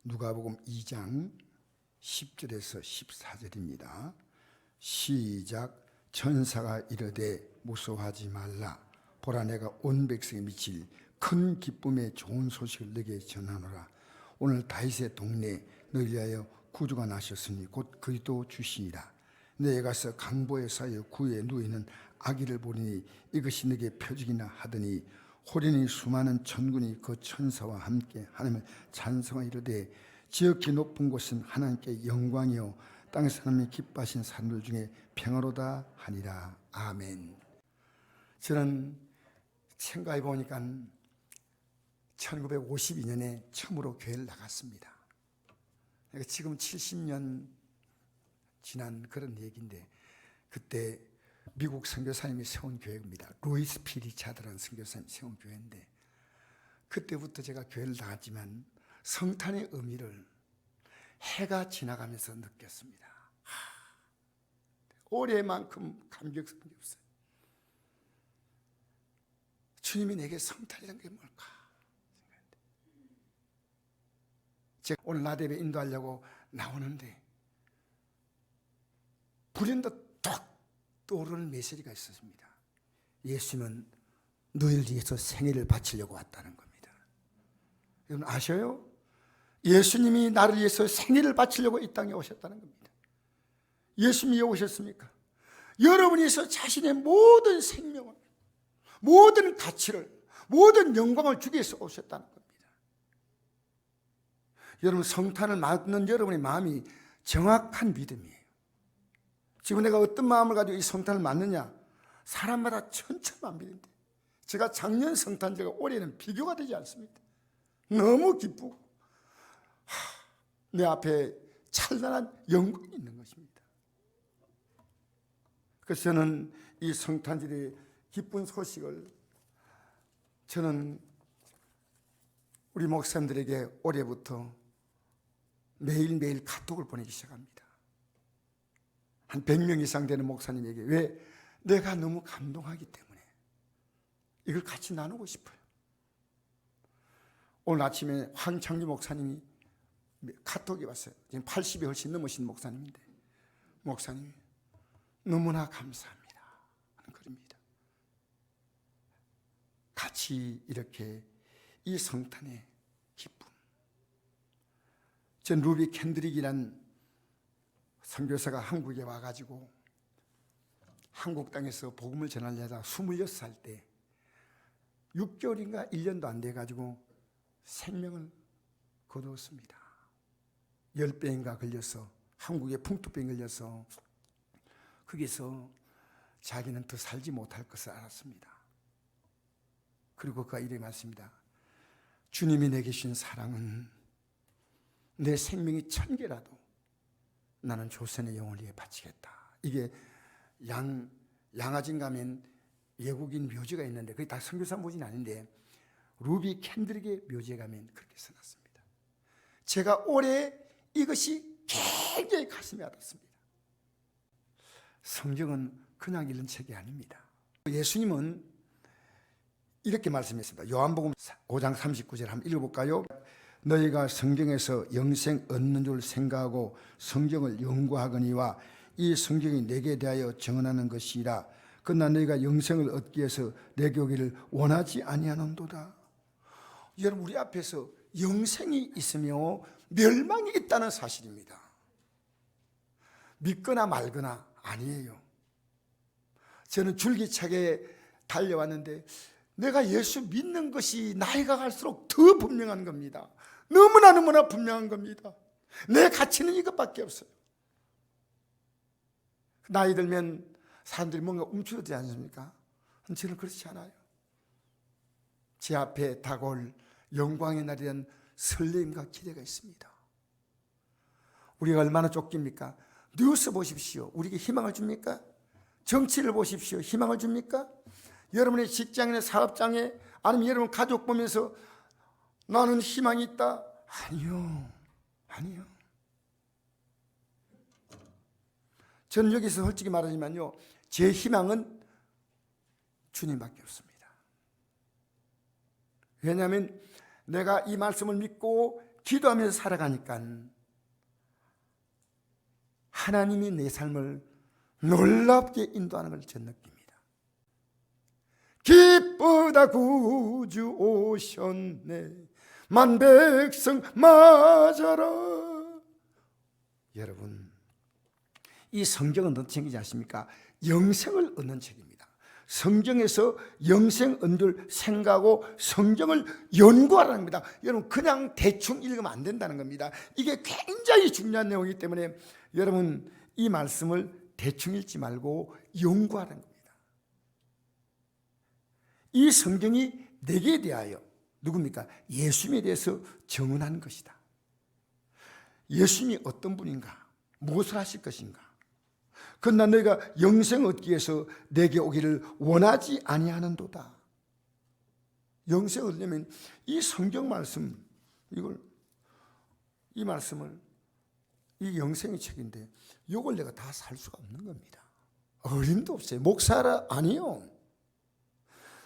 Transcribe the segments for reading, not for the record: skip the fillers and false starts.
누가복음 2장 10절에서 14절입니다. 시작. 천사가 이르되 무서워하지 말라. 보라, 내가 온 백성에 미칠 큰 기쁨의 좋은 소식을 너에게 전하노라. 오늘 다윗의 동네에 너희를 위하여 구주가 나셨으니 곧 그리스도 주시니라. 너희가 가서 강보에 쌓여 구에 누워있는 아기를 보리니 이것이 너에게 표적이나 하더니 호련히 수많은 천군이 그 천사와 함께 하나님을 찬송하여 이르되 지극히 높은 곳은 하나님께 영광이요 땅의 사람이 기뻐하신 사람들 중에 평화로다 하니라. 아멘. 저는 생각해 보니까 1952년에 처음으로 교회를 나갔습니다. 그러니까 지금 70년 지난 그런 얘기인데, 그때 미국 선교사님이 세운 교회입니다. 루이스 피 리차드라는 선교사님이 세운 교회인데, 그때부터 제가 교회를 나갔지만 성탄의 의미를 해가 지나가면서 느꼈습니다. 올해만큼 감격스러운 게 없어요. 주님이 내게 성탄이라는 게 뭘까? 제가 오늘 나대배 인도하려고 나오는데 불현듯 툭 떠오르는 메시지가 있었습니다. 예수님은 너희를 위해서 생애를 바치려고 왔다는 겁니다. 여러분 아셔요? 예수님이 나를 위해서 생애를 바치려고 이 땅에 오셨다는 겁니다. 예수님이 왜 오셨습니까? 여러분이 위해서 자신의 모든 생명을, 모든 가치를, 모든 영광을 주기 위해서 오셨다는 겁니다. 여러분, 성탄을 맞는 여러분의 마음이 정확한 믿음이에요. 지금 내가 어떤 마음을 가지고 이 성탄을 맞느냐? 사람마다 천차만별인데, 제가 작년 성탄절과 올해는 비교가 되지 않습니다. 너무 기쁘고 내 앞에 찬란한 영광이 있는 것입니다. 그래서 저는 이 성탄절의 기쁜 소식을 저는 우리 목사님들에게 올해부터 매일매일 카톡을 보내기 시작합니다. 한 100명 이상 되는 목사님에게. 왜? 내가 너무 감동하기 때문에 이걸 같이 나누고 싶어요. 오늘 아침에 황창규 목사님이 카톡이 왔어요. 지금 80이 훨씬 넘으신 목사님인데, 목사님 너무나 감사합니다 하는 글입니다. 같이 이렇게 이 성탄의 기쁨. 전 루비 캔드릭이란 선교사가 한국에 와가지고 한국 땅에서 복음을 전하려다 26살 때 6개월인가 1년도 안 돼가지고 생명을 거두었습니다. 열병인가 걸려서, 한국에 풍토병 걸려서 거기서 자기는 더 살지 못할 것을 알았습니다. 그리고 그가 이렇게 말했습니다. 주님이 내게 주신 사랑은 내 생명이 1000개라도 나는 조선의 영혼을 위해 바치겠다. 이게 양아진 가면 외국인 묘지가 있는데, 그게 다 선교사 묘지는 아닌데 루비 캔드릭의 묘지에 가면 그렇게 써놨습니다. 제가 올해 이것이 굉장히 가슴에 와닿습니다. 성경은 그냥 읽는 책이 아닙니다. 예수님은 이렇게 말씀했습니다. 요한복음 5장 39절 한번 읽어볼까요? 너희가 성경에서 영생 얻는 줄 생각하고 성경을 연구하거니와 이 성경이 내게 대하여 증언하는 것이라. 그러나 너희가 영생을 얻기 위해서 내게 오기를 원하지 아니하는도다. 여러분, 우리 앞에서 영생이 있으며 멸망이 있다는 사실입니다. 믿거나 말거나 아니에요. 저는 줄기차게 달려왔는데 내가 예수 믿는 것이 나이가 갈수록 더 분명한 겁니다. 너무나 분명한 겁니다. 내 가치는 이것밖에 없어요. 나이 들면 사람들이 뭔가 움츠러들지 않습니까? 저는 그렇지 않아요. 제 앞에 다가올 영광의 날에 대한 설렘과 기대가 있습니다. 우리가 얼마나 쫓깁니까? 뉴스 보십시오. 우리에게 희망을 줍니까? 정치를 보십시오. 희망을 줍니까? 여러분의 직장이나 사업장에, 아니면 여러분 가족 보면서 나는 희망이 있다? 아니요. 저는 여기서 솔직히 말하지만요, 제 희망은 주님밖에 없습니다. 왜냐하면 내가 이 말씀을 믿고 기도하면서 살아가니까 하나님이 내 삶을 놀랍게 인도하는 걸 전 느낍니다. 기쁘다 구주 오셨네 만 백성 맞아라. 여러분, 이 성경은 어떤 책이지 아십니까? 영생을 얻는 책입니다. 성경에서 영생 얻을 생각하고 성경을 연구하라는 겁니다. 여러분, 그냥 대충 읽으면 안 된다는 겁니다. 이게 굉장히 중요한 내용이기 때문에 여러분, 이 말씀을 대충 읽지 말고 연구하라는 겁니다. 이 성경이 내게 대하여 누굽니까? 예수님에 대해서 증언한 것이다. 예수님이 어떤 분인가? 무엇을 하실 것인가? 그러나 너희가 영생 얻기 위해서 내게 오기를 원하지 아니하는도다. 영생 얻으려면 이 성경 말씀, 이 말씀을, 이 영생의 책인데 이걸 내가 다 살 수가 없는 겁니다. 어림도 없어요. 목사라 아니요.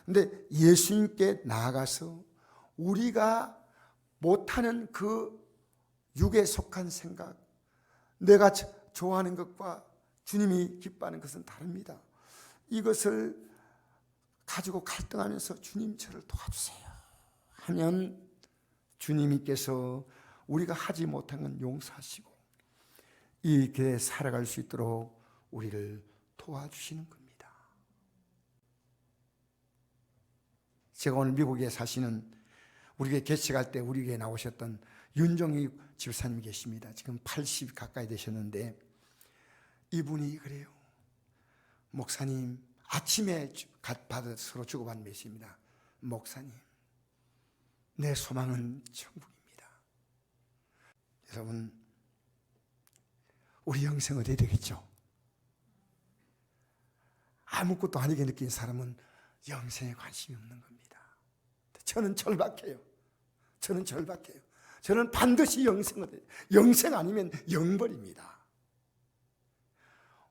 근데 예수님께 나아가서 우리가 못하는 그 육에 속한 생각, 내가 좋아하는 것과 주님이 기뻐하는 것은 다릅니다. 이것을 가지고 갈등하면서 주님 저를 도와주세요 하면 주님께서 우리가 하지 못한 건 용서하시고 이 길에 살아갈 수 있도록 우리를 도와주시는 겁니다. 제가 오늘 미국에 사시는 우리에게 개척할 때 우리에게 나오셨던 윤종희 집사님이 계십니다. 지금 80 가까이 되셨는데 이분이 그래요. 목사님, 아침에 받아 서로 주고받는 메시지입니다. 목사님, 내 소망은 천국입니다. 여러분, 우리 영생 어디에 되겠죠? 아무것도 아니게 느낀 사람은 영생에 관심이 없는 겁니다. 저는 절박해요. 저는 반드시 영생을 해요. 영생 아니면 영벌입니다.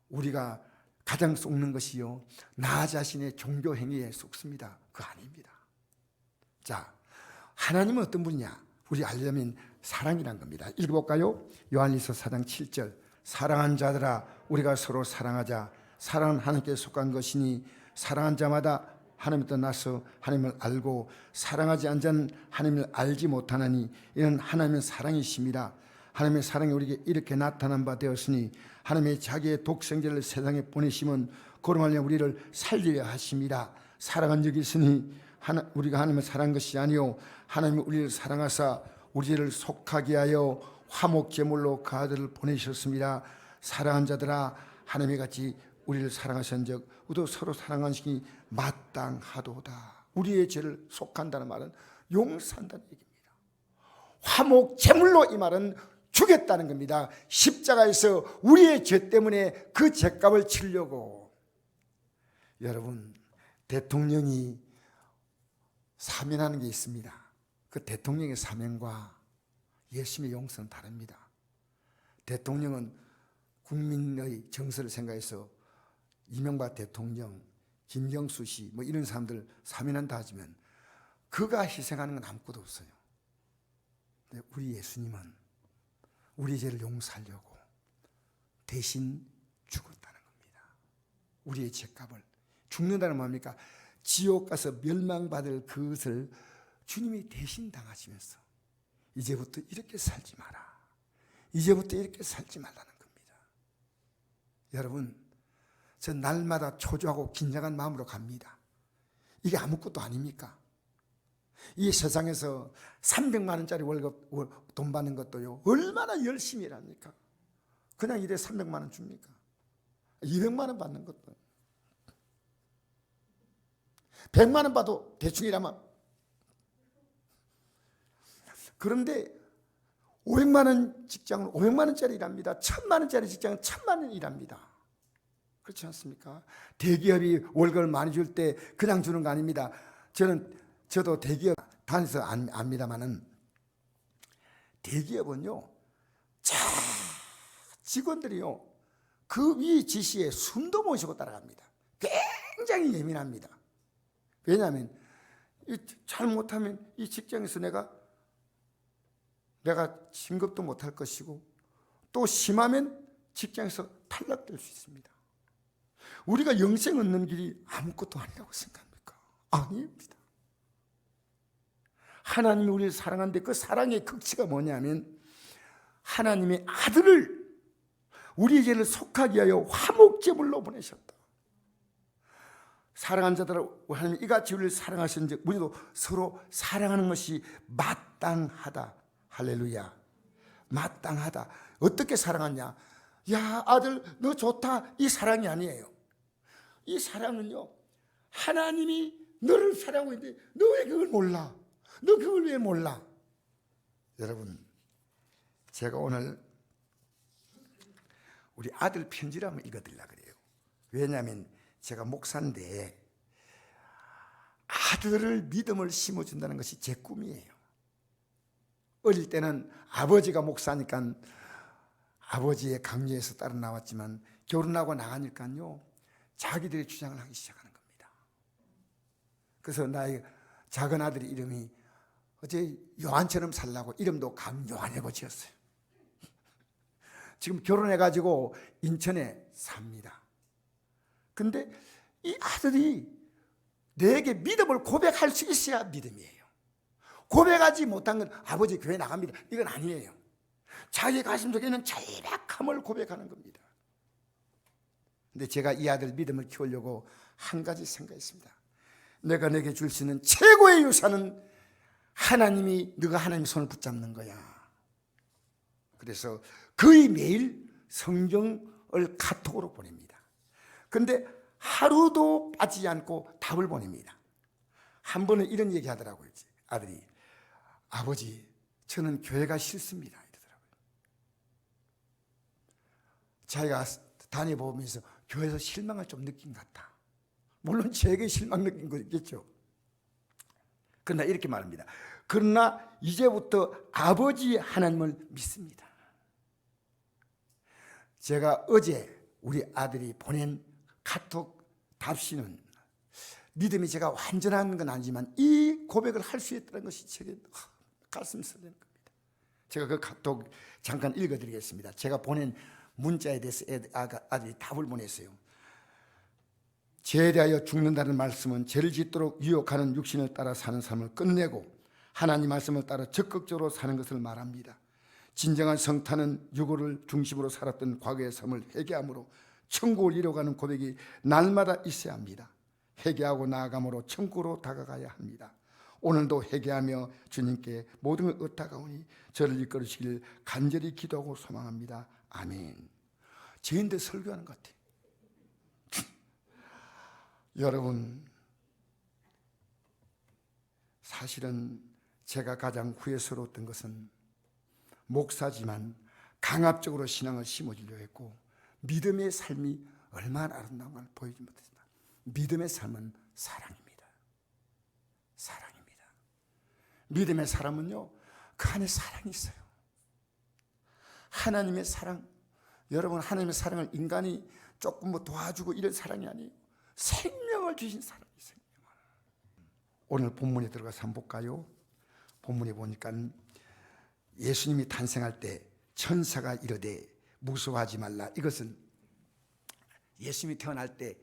우리가 가장 속는 것이요, 나 자신의 종교 행위에 속습니다. 그거 아닙니다. 자, 하나님은 어떤 분이냐? 우리 알려면 사랑이란 겁니다. 읽어볼까요? 요한일서 4장 7절. 사랑한 자들아, 우리가 서로 사랑하자. 사랑은 하나님께 속한 것이니 사랑한 자마다 하나님부터 나서 하나님을 알고 사랑하지 않은 자는 하나님을 알지 못하나니 이는 하나님은 사랑이십니다. 하나님의 사랑이 우리에게 이렇게 나타난 바 되었으니 하나님이 자기의 독생자를 세상에 보내시면 그로 말미암아 우리를 살리려 하십니다. 사랑은 여기 있으니 우리가 하나님을 사랑한 것이 아니요 하나님이 우리를 사랑하사 우리를 속하게 하여 화목제물로 그 아들을 보내셨습니다. 사랑한 자들아, 하나님이 같이 우리를 사랑하신즉 우리도 서로 사랑하는 것이 마땅하도다. 우리의 죄를 속한다는 말은 용서한다는 얘기입니다. 화목제물로 이 말은 주겠다는 겁니다. 십자가에서 우리의 죄 때문에 그 죄값을 치려고. 여러분, 대통령이 사면하는 게 있습니다. 그 대통령의 사면과 예수님의 용서는 다릅니다. 대통령은 국민의 정서를 생각해서 이명박 대통령, 김경수 씨 뭐 이런 사람들 사면한다 하지만 그가 희생하는 건 아무것도 없어요. 근데 우리 예수님은 우리 죄를 용서하려고 대신 죽었다는 겁니다. 우리의 죄값을. 죽는다는 뭡니까? 지옥 가서 멸망받을 그것을 주님이 대신 당하시면서 이제부터 이렇게 살지 마라. 이제부터 이렇게 살지 말라는 겁니다. 여러분, 저 날마다 초조하고 긴장한 마음으로 갑니다. 이게 아무것도 아닙니까? 이 세상에서 300만 원짜리 월급 돈 받는 것도요, 얼마나 열심히 일합니까? 그냥 일에 300만 원 줍니까? 200만 원 받는 것도 100만 원 받아도 대충 일하면. 그런데 500만 원 직장은 500만 원짜리 일합니다. 1000만 원짜리 직장은 1000만 원 일합니다. 그렇지 않습니까? 대기업이 월급을 많이 줄 때 그냥 주는 거 아닙니다. 저도 대기업 다녀서 압니다만은 대기업은요, 직원들이요, 그 위 지시에 숨도 못 쉬고 따라갑니다. 굉장히 예민합니다. 왜냐하면 잘못하면 이 직장에서 내가 내가 진급도 못할 것이고 또 심하면 직장에서 탈락될 수 있습니다. 우리가 영생 얻는 길이 아무것도 아니라고 생각합니까? 아닙니다. 하나님이 우리를 사랑하는데 그 사랑의 극치가 뭐냐면 하나님의 아들을 우리의 죄를 속하기 위하여 화목제물로 보내셨다. 사랑하는 자들아 하나님이 이같이 우리를 사랑하셨는지 우리도 서로 사랑하는 것이 마땅하다. 할렐루야. 마땅하다. 어떻게 사랑하냐? 야 아들 너 좋다, 이 사랑이 아니에요. 이 사랑은요, 하나님이 너를 사랑하고 있는데 너 왜 그걸 몰라? 너 그걸 왜 몰라? 여러분, 제가 오늘 우리 아들 편지를 한번 읽어드리려고 그래요. 왜냐하면 제가 목사인데 아들을 믿음을 심어준다는 것이 제 꿈이에요. 어릴 때는 아버지가 목사니까 아버지의 강요에서 따라 나왔지만 결혼하고 나가니까요 자기들의 주장을 하기 시작하는 겁니다. 그래서 나의 작은 아들 이름이 어제 요한처럼 살라고 이름도 감요한이라고 지었어요. 지금 결혼해가지고 인천에 삽니다. 근데 이 아들이 내게 믿음을 고백할 수 있어야 믿음이에요. 고백하지 못한 건 아버지 교회 나갑니다, 이건 아니에요. 자기 가슴속에 있는 절박함을 고백하는 겁니다. 근데 제가 이 아들 믿음을 키우려고 한 가지 생각했습니다. 내가 내게 줄 수 있는 최고의 유산은 하나님이, 네가 하나님 손을 붙잡는 거야. 그래서 거의 매일 성경을 카톡으로 보냅니다. 근데 하루도 빠지지 않고 답을 보냅니다. 한 번은 이런 얘기 하더라고요. 아들이, 아버지 저는 교회가 싫습니다 이러더라고요. 자기가 다녀보면서 교회에서 실망을 좀 느낀 것 같다. 물론 제게 실망 느낀 거겠죠. 그러나 이렇게 말합니다. 그러나 이제부터 아버지 하나님을 믿습니다. 제가 어제 우리 아들이 보낸 카톡 답시는 믿음이 제가 완전한 건 아니지만 이 고백을 할 수 있다는 것이 제게 가슴 설레는 겁니다. 제가 그 카톡 잠깐 읽어드리겠습니다. 제가 보낸 문자에 대해서 아들이 답을 보냈어요. 죄에 대하여 죽는다는 말씀은 죄를 짓도록 유혹하는 육신을 따라 사는 삶을 끝내고 하나님 말씀을 따라 적극적으로 사는 것을 말합니다. 진정한 성탄은 유고를 중심으로 살았던 과거의 삶을 회개함으로 천국을 이뤄가는 고백이 날마다 있어야 합니다. 회개하고 나아감으로 천국으로 다가가야 합니다. 오늘도 회개하며 주님께 모든 걸 의탁하오니 저를 이끌으시길 간절히 기도하고 소망합니다. 아멘. 죄인들 설교하는 것 같아요. 여러분, 사실은 제가 가장 후회스러웠던 것은 목사지만 강압적으로 신앙을 심어주려 했고 믿음의 삶이 얼마나 아름다운 걸 보여주지 못했습니다. 믿음의 삶은 사랑입니다. 사랑입니다. 믿음의 사람은요, 그 안에 사랑이 있어요. 하나님의 사랑. 여러분, 하나님의 사랑을 인간이 조금 뭐 도와주고 이런 사랑이 아니에요. 생명을 주신 사랑이 생명을. 오늘 본문에 들어가서 한번 볼까요? 본문에 보니까 예수님이 탄생할 때 천사가 이르되 무서워하지 말라. 이것은 예수님이 태어날 때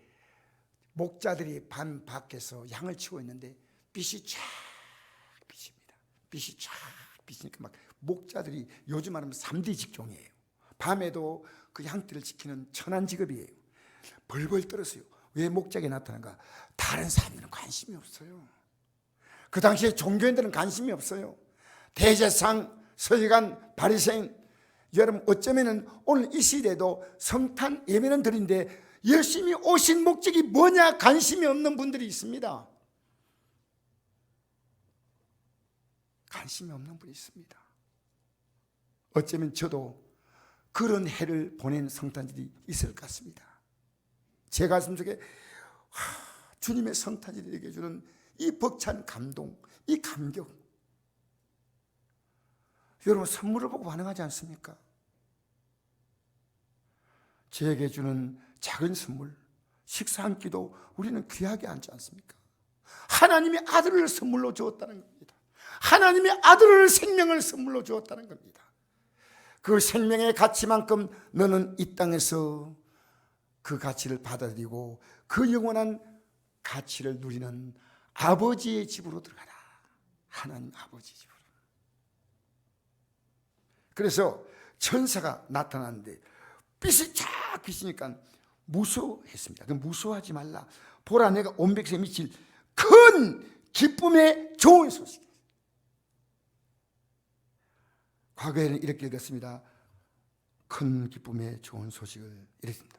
목자들이 반 밖에서 양을 치고 있는데 빛이 쫙 비칩니다. 빛이 쫙 비치니까 막 목자들이 요즘 말하면 3D 직종이에요. 밤에도 그 양떼를 지키는 천한 직업이에요. 벌벌 떨었어요. 왜 목자가 나타난가? 다른 사람들은 관심이 없어요. 그 당시에 종교인들은 관심이 없어요. 대제상, 서기관, 바리새인, 여러분 어쩌면은 오늘 이 시대도 성탄 예배는 드린데 열심히 오신 목적이 뭐냐 관심이 없는 분들이 있습니다. 관심이 없는 분이 있습니다. 어쩌면 저도 그런 해를 보낸 성탄절이 있을 것 같습니다. 제 가슴 속에 주님의 성탄절이 되게 주는 이 벅찬 감동, 이 감격. 여러분 선물을 보고 반응하지 않습니까? 저에게 주는 작은 선물, 식사 한 끼도 우리는 귀하게 앉지 않습니까? 하나님의 아들을 선물로 주었다는 겁니다. 하나님의 아들을 생명을 선물로 주었다는 겁니다. 그 생명의 가치만큼 너는 이 땅에서 그 가치를 받아들이고 그 영원한 가치를 누리는 아버지의 집으로 들어가라. 하나님 아버지 집으로. 그래서 천사가 나타났는데 빛이 쫙 비치니까 무서워했습니다. 무서워하지 말라. 보라, 내가 온 백성에 미칠 큰 기쁨의 좋은 소식. 과거에는 이렇게 읽었습니다. 큰 기쁨의 좋은 소식을 이랬습니다.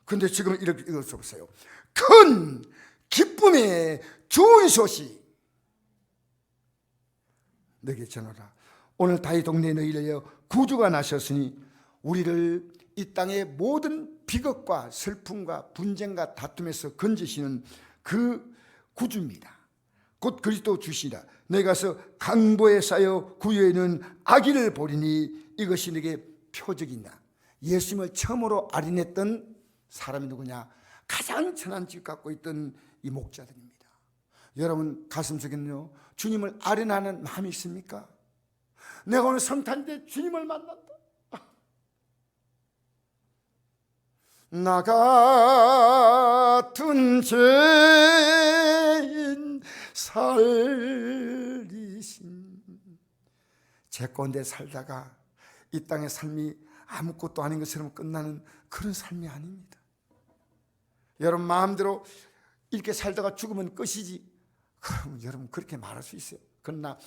그런데 지금 이렇게 읽어보세요. 큰 기쁨의 좋은 소식 너에게 전하라. 오늘 다윗 동네에 너희를 위하여 구주가 나셨으니 우리를 이 땅의 모든 비극과 슬픔과 분쟁과 다툼에서 건지시는 그 구주입니다. 곧 그리스도 주시라. 너희 가서 강보에 쌓여 구유에는 아기를 보리니 이것이 내게 표적이다. 예수님을 처음으로 알아냈던 사람이 누구냐? 가장 천한 집 갖고 있던 이 목자들입니다. 여러분 가슴속에는요 주님을 알아내는 마음이 있습니까? 내가 오늘 성탄인데 주님을 만난다. 나 같은 죄인 살리신. 제 가운데 살다가 이 땅의 삶이 아무것도 아닌 것처럼 끝나는 그런 삶이 아닙니다. 여러분 마음대로 이렇게 살다가 죽으면 끝이지, 그럼 여러분 그렇게 말할 수 있어요. 그러나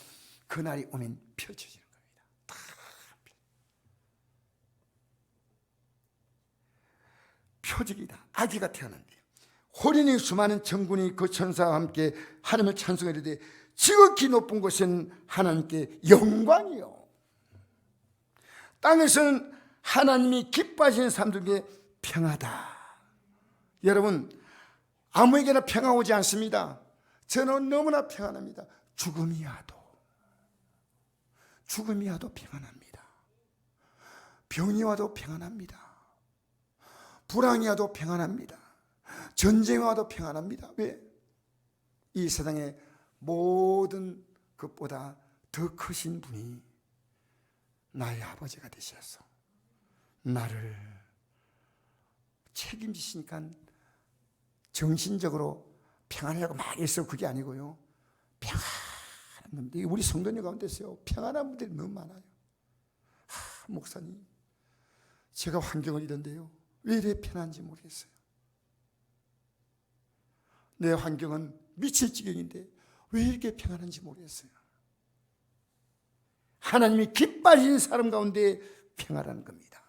그날이 오면 펼쳐지는 겁니다. 다 표적이다. 아기가 태어난대요. 호련히 수많은 천군이 그 천사와 함께 하나님을 찬송하리되 지극히 높은 곳은 하나님께 영광이요. 땅에서는 하나님이 기뻐하시는 사람들에게 평하다. 여러분 아무에게나 평화 오지 않습니다. 저는 너무나 평안합니다. 죽음이 와도 평안합니다. 병이 와도 평안합니다. 불황이 와도 평안합니다. 전쟁이 와도 평안합니다. 왜? 이 세상의 모든 것보다 더 크신 분이 나의 아버지가 되셔서 나를 책임지시니까 정신적으로 평안하려고 막 애써 그게 아니고요. 평안한 분들, 우리 성도님 가운데 있어요. 평안한 분들이 너무 많아요. 목사님, 제가 환경은 이런데요. 왜 이래 편한지 모르겠어요. 내 환경은 미칠 지경인데 왜 이렇게 평안한지 모르겠어요. 하나님이 기뻐하시는 사람 가운데 평안한 겁니다.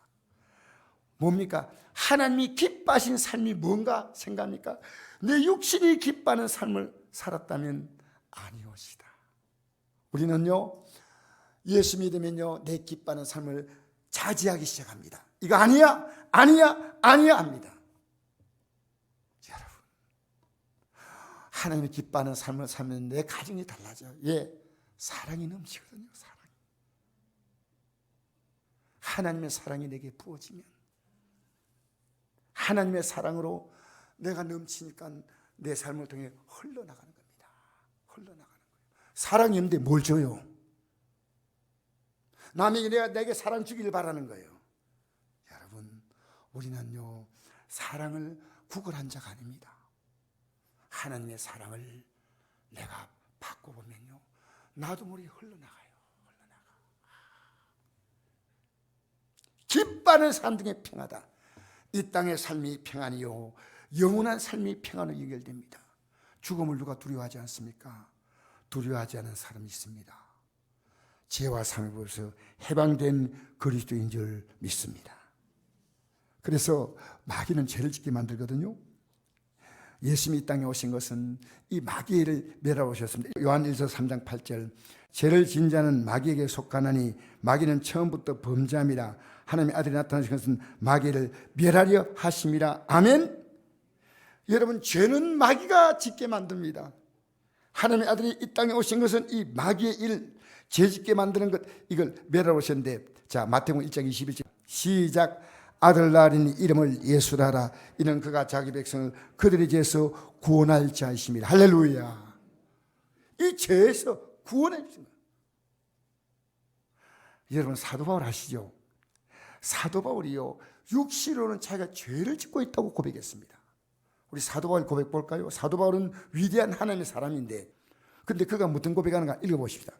뭡니까? 하나님이 기뻐하신 삶이 뭔가 생각합니까? 내 육신이 기뻐하는 삶을 살았다면 아니오시다. 우리는요 예수 믿으면요 내 기뻐하는 삶을 자제하기 시작합니다. 이거 아니야 합니다. 여러분 하나님이 기뻐하는 삶을 살면 내 가정이 달라져요. 예, 사랑이 넘치거든요. 하나님의 사랑이 내게 부어지면 하나님의 사랑으로 내가 넘치니까 내 삶을 통해 흘러나가는 겁니다. 흘러나가는 거예요. 사랑이 없는데 뭘 줘요? 남에게 내게 사랑 주기를 바라는 거예요. 여러분 우리는요 사랑을 구걸한 자가 아닙니다. 하나님의 사랑을 내가 받고 보면요 나도 모르게 흘러나가요. 기뻐하는 사람 중에 평하다. 이 땅의 삶이 평안이요 영원한 삶이 평안으로 연결됩니다. 죽음을 누가 두려워하지 않습니까? 두려워하지 않은 사람이 있습니다. 죄와 사망에서 해방된 그리스도인 줄 믿습니다. 그래서 마귀는 죄를 짓게 만들거든요. 예수님이 이 땅에 오신 것은 이 마귀를 멸하러 오셨습니다. 요한일서 3장 8절 죄를 지은 자는 마귀에게 속하나니 마귀는 처음부터 범죄함이라 하나님의 아들이 나타나신 것은 마귀를 멸하려 하심이라. 아멘. 여러분 죄는 마귀가 짓게 만듭니다. 하나님의 아들이 이 땅에 오신 것은 이 마귀의 일, 죄 짓게 만드는 것, 이걸 멸하러 오셨는데, 자 마태복음 1장 21절 시작. 아들 낳으리니 이름을 예수라 하라. 이는 그가 자기 백성을 그들의 죄에서 구원할 자이심이라. 할렐루야. 이 죄에서 구원해 주신 거예요. 여러분 사도 바울 아시죠? 사도 바울이요, 육신으로는 자기가 죄를 짓고 있다고 고백했습니다. 우리 사도 바울 고백 볼까요? 사도 바울은 위대한 하나님의 사람인데, 근데 그가 무슨 고백하는가 읽어보십시다.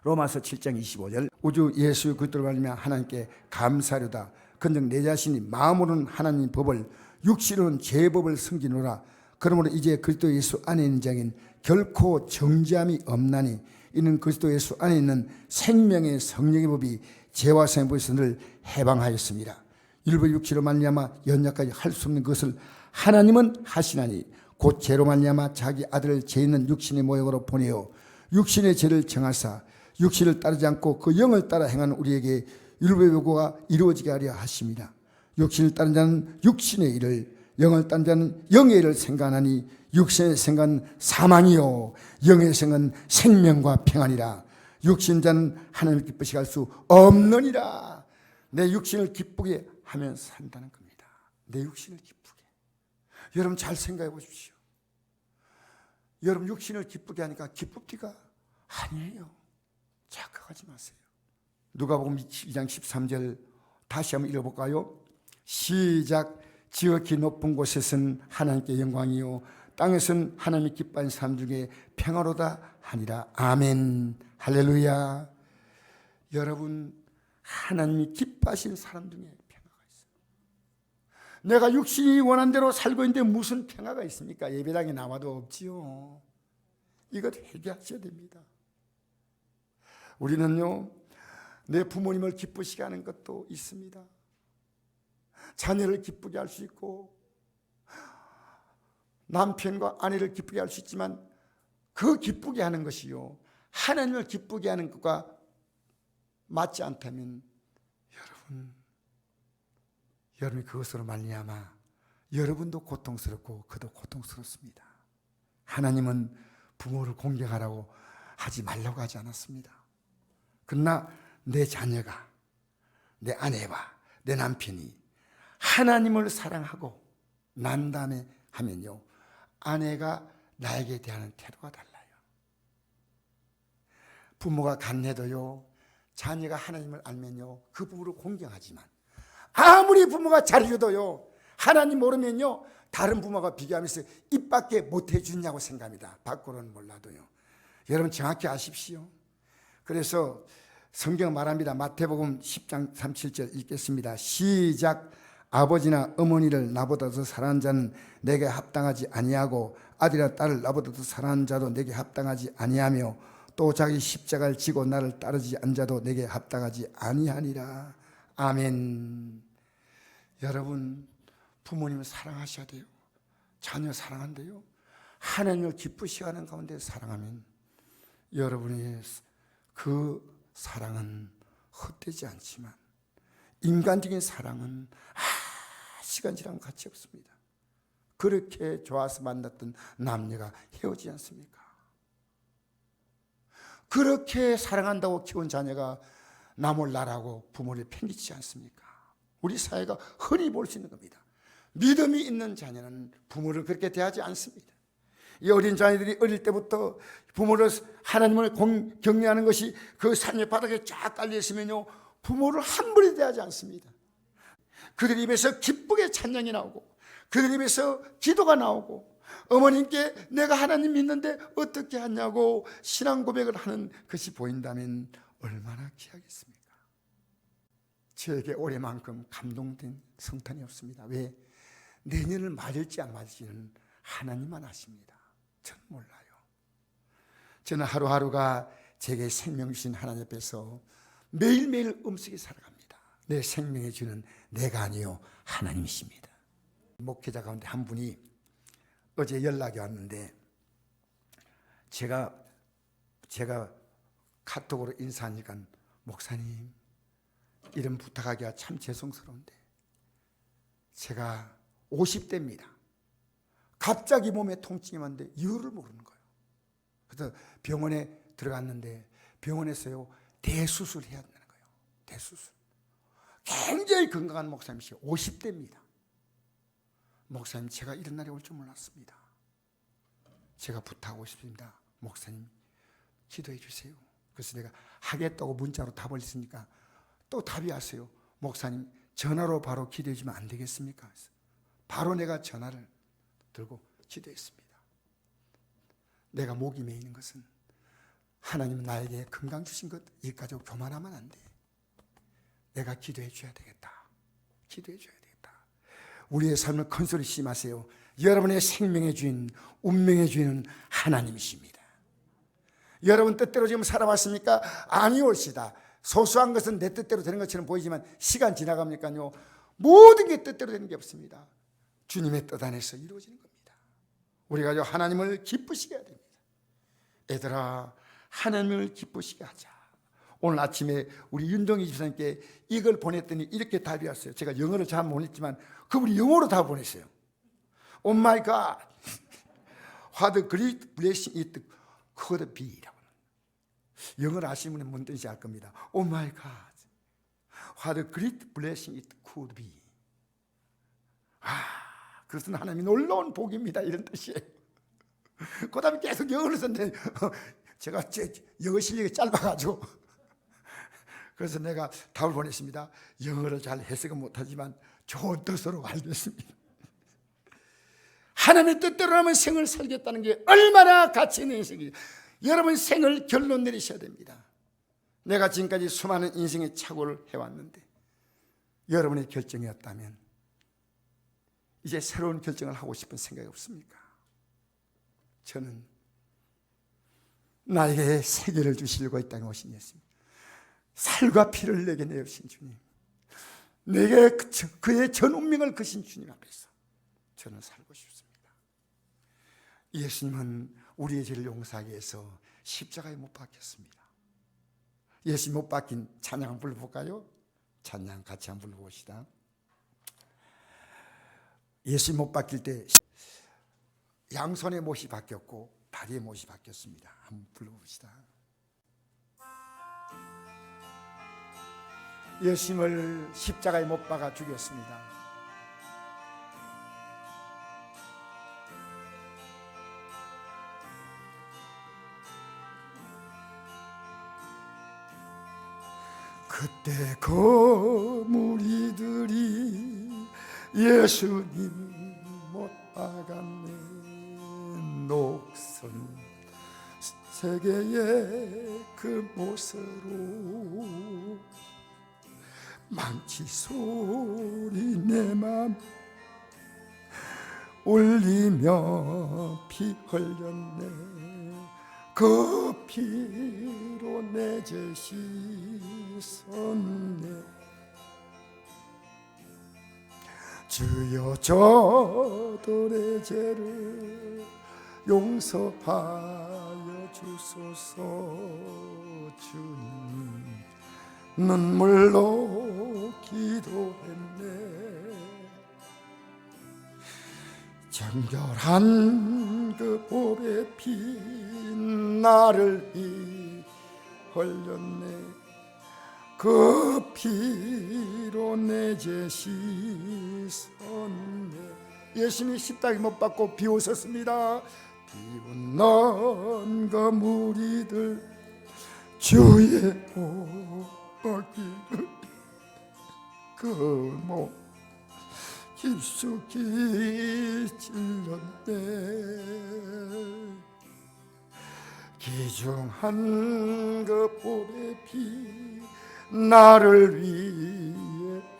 로마서 7장 25절, 우주 예수 그리스도로 말미암아 하나님께 감사하려다. 그런즉 내 자신이 마음으로는 하나님 법을, 육신으로는 죄 법을 섬기노라. 그러므로 이제 그리스도 예수 안에 있는 자에겐 결코 정죄함이 없나니, 이는 그리스도 예수 안에 있는 생명의 성령의 법이 죄와 생의 법에서 늘 해방하였습니다. 율법 육체로 말미암아 연약까지 할 수 없는 것을 하나님은 하시나니, 곧 죄로 말미암아 자기 아들을 죄 있는 육신의 모형으로 보내어 육신의 죄를 정하사 육신을 따르지 않고 그 영을 따라 행하는 우리에게 율법의 요구가 이루어지게 하려 하십니다. 육신을 따른 자는 육신의 일을, 영을 따른 자는 영의 일을 생각하니, 육신의 생각은 사망이요 영의 생각은 생명과 평안이라. 육신 자는 하나님을 기쁘시게 할 수 없느니라. 내 육신을 기쁘게 하면 산다는 겁니다. 내 육신을 기쁘게. 여러분 잘 생각해 보십시오. 여러분 육신을 기쁘게 하니까 기쁘기가 아니에요. 착각하지 마세요. 누가복음 2장 13절 다시 한번 읽어볼까요? 시작. 지극히 높은 곳에서는 하나님께 영광이요 땅에서는 하나님이 기뻐하는 사람 중에 평화로다 하니라. 아멘. 할렐루야. 여러분 하나님이 기뻐하시는 사람 중에 평화가 있어요. 내가 육신이 원한 대로 살고 있는데 무슨 평화가 있습니까? 예배당에 나와도 없지요. 이것 해결하셔야 됩니다. 우리는요, 내 부모님을 기쁘시게 하는 것도 있습니다. 자녀를 기쁘게 할 수 있고 남편과 아내를 기쁘게 할 수 있지만, 그 기쁘게 하는 것이요 하나님을 기쁘게 하는 것과 맞지 않다면 여러분이 그것으로 말미암아 여러분도 고통스럽고 그도 고통스럽습니다. 하나님은 부모를 공경하라고 하지 말라고 하지 않았습니다. 그러나 내 자녀가, 내 아내와 내 남편이 하나님을 사랑하고 난 다음에 하면요, 아내가 나에게 대하는 태도가 달라요. 부모가 간내도요, 자녀가 하나님을 알면요 그 부모를 공경하지만, 아무리 부모가 잘해줘도요 하나님 모르면요 다른 부모가 비교하면서 입 밖에 못해 주냐고 생각합니다. 밖으로는 몰라도요. 여러분 정확히 아십시오. 그래서 성경 말합니다. 마태복음 10장 37절 읽겠습니다. 시작. 아버지나 어머니를 나보다 더 사랑하는 자는 내게 합당하지 아니하고, 아들이나 딸을 나보다 더 사랑하는 자도 내게 합당하지 아니하며, 또 자기 십자가를 지고 나를 따르지 않은 자도 내게 합당하지 아니하니라. 아멘. 여러분 부모님을 사랑하셔야 돼요. 자녀 사랑한대요. 하나님을 기쁘시게 하는 가운데 사랑하면 여러분의 그 사랑은 헛되지 않지만, 인간적인 사랑은 시간 지나면 가치 없습니다. 그렇게 좋아서 만났던 남녀가 헤어지지 않습니까? 그렇게 사랑한다고 키운 자녀가 나 몰라라고 부모를 팽개치지 않습니까? 우리 사회가 흔히 볼 수 있는 겁니다. 믿음이 있는 자녀는 부모를 그렇게 대하지 않습니다. 이 어린 자녀들이 어릴 때부터 부모를, 하나님을 경외하는 것이 그 산의 바닥에 쫙 깔려 있으면요 부모를 함부로 대하지 않습니다. 그들 입에서 기쁘게 찬양이 나오고, 그들 입에서 기도가 나오고, 어머님께 내가 하나님 믿는데 어떻게 하냐고 신앙 고백을 하는 것이 보인다면 얼마나 귀하겠습니까? 저에게 올해만큼 감동된 성탄이 없습니다. 왜? 내년을 맞을지 안 맞을지는 하나님만 아십니다. 저는 몰라요. 저는 하루하루가 제게 생명 주신 하나님 앞에서 매일매일 음식에 살아갑니다. 내 생명에 주는 내가 아니요 하나님이십니다. 목회자 가운데 한 분이 어제 연락이 왔는데, 제가 카톡으로 인사하니까, 목사님 이런 부탁하기가 참 죄송스러운데 제가 50대입니다. 갑자기 몸에 통증이 왔는데 이유를 모르는 거예요. 그래서 병원에 들어갔는데 병원에서요 대수술을 해야 된다는 거예요. 대수술. 굉장히 건강한 목사님이시고 50대입니다. 목사님, 제가 이런 날이 올 줄 몰랐습니다. 제가 부탁하고 싶습니다. 목사님 기도해 주세요. 그래서 내가 하겠다고 문자로 답을 했으니까 또 답이 왔어요. 목사님, 전화로 바로 기도해 주면 안 되겠습니까? 바로 내가 전화를 들고 기도했습니다. 내가 목이 메이는 것은 하나님은 나에게 건강 주신 것 이까지 교만하면 안 돼. 내가 기도해 줘야 되겠다. 기도해 줘야 되겠다. 우리의 삶을 큰 소리 치지 마세요. 여러분의 생명의 주인, 운명의 주인은 하나님이십니다. 여러분 뜻대로 지금 살아왔습니까? 아니올시다. 소소한 것은 내 뜻대로 되는 것처럼 보이지만 시간 지나갑니까요? 모든 게 뜻대로 되는 게 없습니다. 주님의 뜻 안에서 이루어지는 겁니다. 우리가 하나님을 기쁘시게 해야 됩니다. 얘들아, 하나님을 기쁘시게 하자. 오늘 아침에 우리 윤동희 집사님께 이걸 보냈더니 이렇게 답이 왔어요. 제가 영어를 잘 못했지만 그분이 영어로 답을 보냈어요. Oh my God, what a great blessing it could be. 영어를 아시는 분은 뭔 뜻인지 알 겁니다. Oh my God, what a great blessing it could be. 그것은 하나님이 놀라운 복입니다, 이런 뜻이에요. 그 다음에 계속 영어를 썼는데 제가 영어 실력이 짧아가지고 그래서 내가 답을 보냈습니다. 영어를 잘 해석은 못하지만 좋은 뜻으로 알겠습니다. 하나님의 뜻대로라면 생을 살겠다는 게 얼마나 가치 있는 인생이에요. 여러분 생을 결론 내리셔야 됩니다. 내가 지금까지 수많은 인생의 착오를 해왔는데 여러분의 결정이었다면 이제 새로운 결정을 하고 싶은 생각이 없습니까? 저는 나에게 세계를 주시려고 이 땅에 오신 예수님, 살과 피를 내게 내어주신 주님, 내게 그의 전 운명을 거신 주님 앞에서 저는 살고 싶습니다. 예수님은 우리의 죄를 용서하기 위해서 십자가에 못 박혔습니다. 예수님 못 박힌 찬양 한번 불러볼까요? 찬양 같이 한번 불러봅시다. 예수님 못 박힐 때 양손에 못이 바뀌었고 다리에 못이 바뀌었습니다. 한번 불러봅시다. 예수님을 십자가에 못 박아 죽였습니다. 그때 그 무리들이 예수님 못 박았네. 녹슨 세계의 그 못으로 망치 소리 내 맘 울리며 피 흘렸네. 그 피로 내 죄 씻었네. 주여 저들의 죄를 용서하여 주소서. 주님 눈물로 기도했네. 정결한 그 보배 피 나를 위 흘렸네. 그 피로 내 죄 씻었네. 예수님이 십자가에 못 박고 비웃었습니다. 비웃는 그 무리들 주의 오기를 그 몸 깊숙이 찔렀네. 귀중한 그 보배 피 나를 위해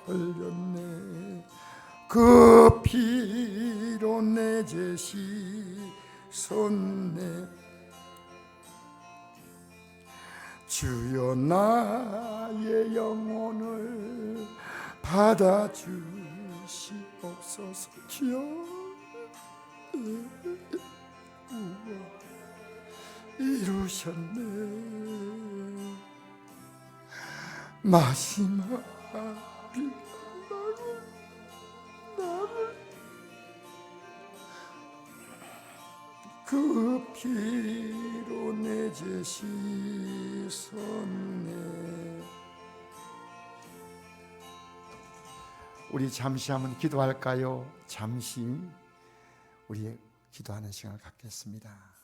흘렸네. 그 피로 내 죄 씻었네. 주여 나의 영혼을 받아주시옵소서. 주여 이루셨네. 마지막 나를 그 피로 내 죄 씻었네. 우리 잠시 한번 기도할까요? 잠시 우리 기도하는 시간을 갖겠습니다.